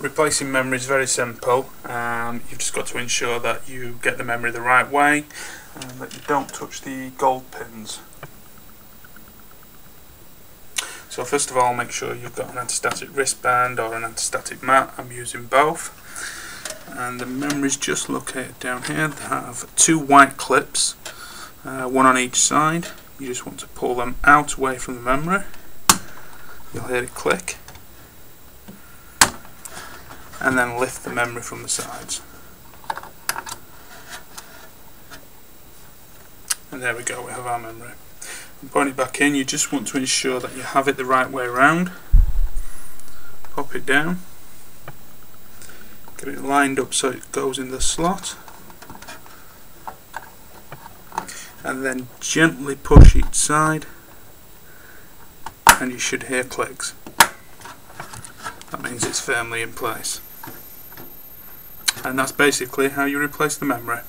Replacing memory is very simple. You've just got to ensure that you get the memory the right way and that you don't touch the gold pins. So first of all, make sure you've got an anti-static wristband or an anti-static mat. I'm using both. And the memory is just located down here. They have two white clips, one on each side. You just want to pull them out away from the memory. You'll hear it click. And then lift the memory from the sides. And there we go, we have our memory. And putting it back in, you just want to ensure that you have it the right way around. Pop it down. Get it lined up so it goes in the slot. And then gently push each side. And you should hear clicks. That means it's firmly in place. And that's basically how you replace the memory.